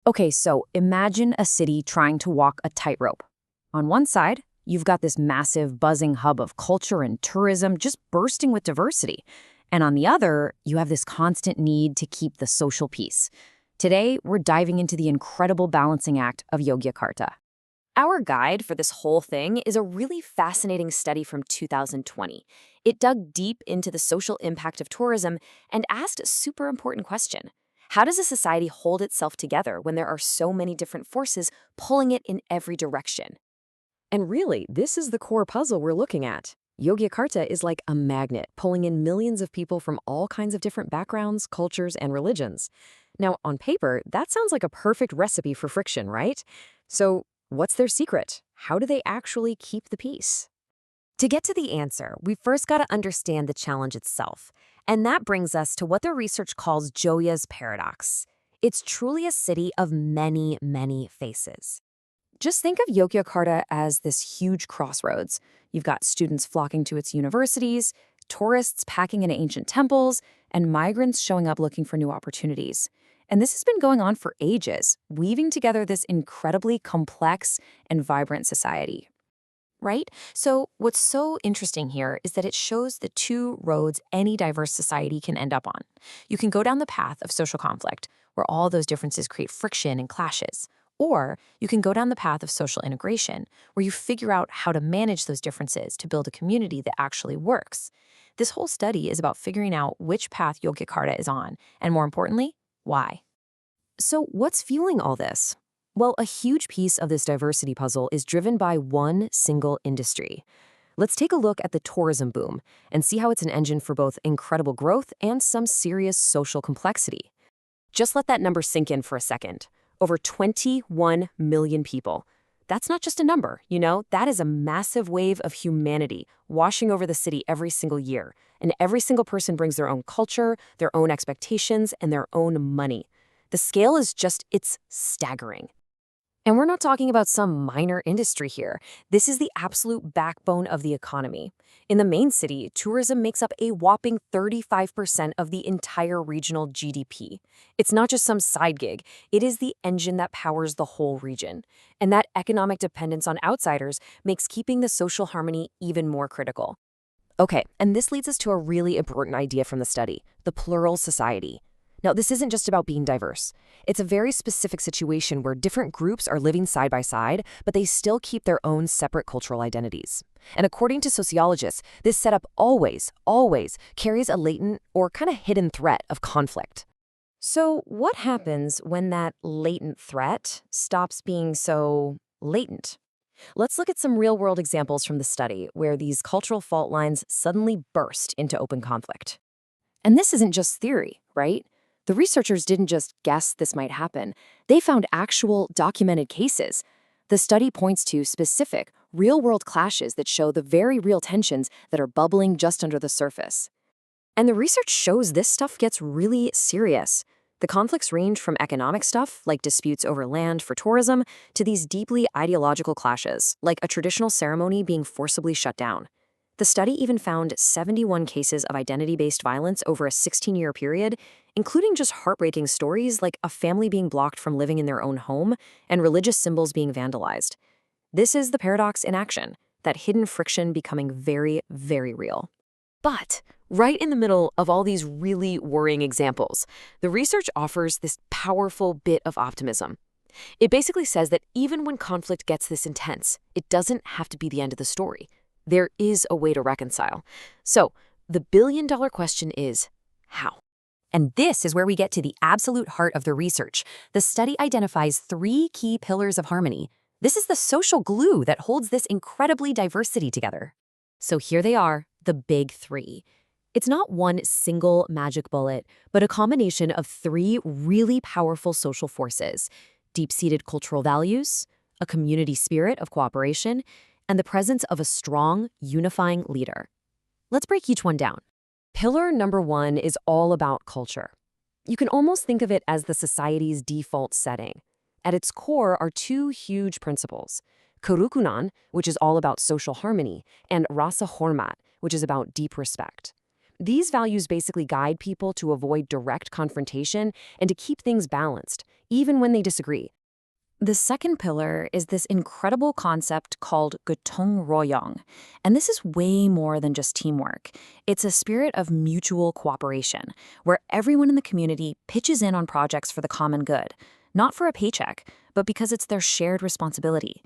Okay, so imagine a city trying to walk a tightrope. On one side, you've got this massive, buzzing hub of culture and tourism just bursting with diversity. And on the other, you have this constant need to keep the social peace. Today, we're diving into the incredible balancing act of Yogyakarta. Our guide for this whole thing is a really fascinating study from 2020. It dug deep into the social impact of tourism and asked a super important question. How does a society hold itself together when there are so many different forces pulling it in every direction? And really, this is the core puzzle we're looking at. Yogyakarta is like a magnet, pulling in millions of people from all kinds of different backgrounds, cultures, and religions. Now, on paper, that sounds like a perfect recipe for friction, right? So, what's their secret? How do they actually keep the peace? To get to the answer, we first got to understand the challenge itself. And that brings us to what the research calls Joya's paradox. It's truly a city of many, many faces. Just think of Yogyakarta as this huge crossroads. You've got students flocking to its universities, tourists packing into ancient temples, and migrants showing up looking for new opportunities. And this has been going on for ages, weaving together this incredibly complex and vibrant society. Right? So what's so interesting here is that it shows the two roads any diverse society can end up on. You can go down the path of social conflict, where all those differences create friction and clashes. Or you can go down the path of social integration, where you figure out how to manage those differences to build a community that actually works. This whole study is about figuring out which path Yogyakarta is on, and more importantly, why. So, what's fueling all this? Well, a huge piece of this diversity puzzle is driven by one single industry. Let's take a look at the tourism boom and see how it's an engine for both incredible growth and some serious social complexity. Just let that number sink in for a second. Over 21 million people. That's not just a number, that is a massive wave of humanity washing over the city every single year. And every single person brings their own culture, their own expectations, and their own money. The scale is it's staggering. And we're not talking about some minor industry here. This is the absolute backbone of the economy. In the main city, tourism makes up a whopping 35% of the entire regional GDP. It's not just some side gig. It is the engine that powers the whole region. And that economic dependence on outsiders makes keeping the social harmony even more critical. Okay, and this leads us to a really important idea from the study, the plural society. Now, this isn't just about being diverse. It's a very specific situation where different groups are living side by side, but they still keep their own separate cultural identities. And according to sociologists, this setup always carries a latent or kind of hidden threat of conflict. So what happens when that latent threat stops being so latent? Let's look at some real-world examples from the study where these cultural fault lines suddenly burst into open conflict. And this isn't just theory, right? The researchers didn't just guess this might happen. They found actual documented cases. The study points to specific, real-world clashes that show the very real tensions that are bubbling just under the surface. And the research shows this stuff gets really serious. The conflicts range from economic stuff, like disputes over land for tourism, to these deeply ideological clashes, like a traditional ceremony being forcibly shut down. The study even found 71 cases of identity-based violence over a 16-year period, including just heartbreaking stories like a family being blocked from living in their own home and religious symbols being vandalized. This is the paradox in action, that hidden friction becoming very, very real. But right in the middle of all these really worrying examples, the research offers this powerful bit of optimism. It basically says that even when conflict gets this intense, it doesn't have to be the end of the story. There is a way to reconcile. So, the billion-dollar question is, how? And this is where we get to the absolute heart of the research. The study identifies 3 key pillars of harmony. This is the social glue that holds this incredibly diversity together. So here they are, the big 3. It's not one single magic bullet, but a combination of 3 really powerful social forces: deep-seated cultural values, a community spirit of cooperation, and the presence of a strong, unifying leader. Let's break each one down. Pillar number 1 is all about culture. You can almost think of it as the society's default setting. At its core are 2 huge principles: kerukunan, which is all about social harmony, and rasa hormat, which is about deep respect. These values basically guide people to avoid direct confrontation and to keep things balanced, even when they disagree. The second pillar is this incredible concept called gotong royong, and this is way more than just teamwork. It's a spirit of mutual cooperation, where everyone in the community pitches in on projects for the common good, not for a paycheck, but because it's their shared responsibility.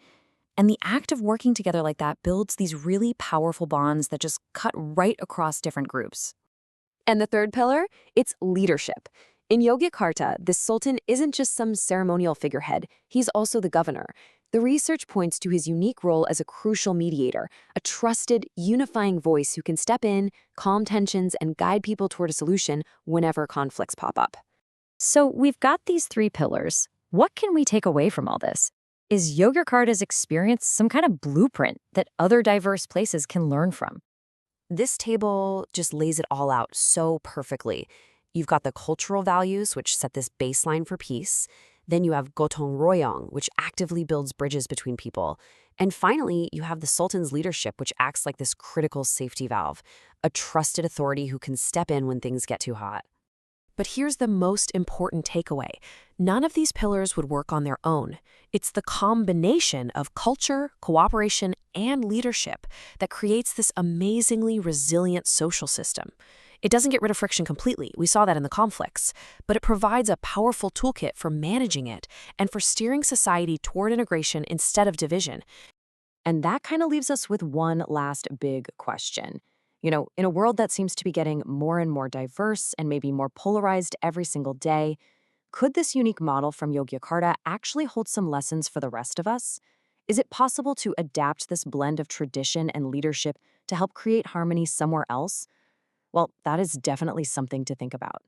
And the act of working together like that builds these really powerful bonds that just cut right across different groups. And the third pillar, it's leadership. In Yogyakarta, the Sultan isn't just some ceremonial figurehead, he's also the governor. The research points to his unique role as a crucial mediator, a trusted, unifying voice who can step in, calm tensions, and guide people toward a solution whenever conflicts pop up. So we've got these three pillars. What can we take away from all this? Is Yogyakarta's experience some kind of blueprint that other diverse places can learn from? This table just lays it all out so perfectly. You've got the cultural values, which set this baseline for peace. Then you have gotong royong, which actively builds bridges between people. And finally, you have the Sultan's leadership, which acts like this critical safety valve, a trusted authority who can step in when things get too hot. But here's the most important takeaway. None of these pillars would work on their own. It's the combination of culture, cooperation, and leadership that creates this amazingly resilient social system. It doesn't get rid of friction completely, we saw that in the conflicts, but it provides a powerful toolkit for managing it and for steering society toward integration instead of division. And that kind of leaves us with one last big question. In a world that seems to be getting more and more diverse and maybe more polarized every single day, could this unique model from Yogyakarta actually hold some lessons for the rest of us? Is it possible to adapt this blend of tradition and leadership to help create harmony somewhere else? Well, that is definitely something to think about.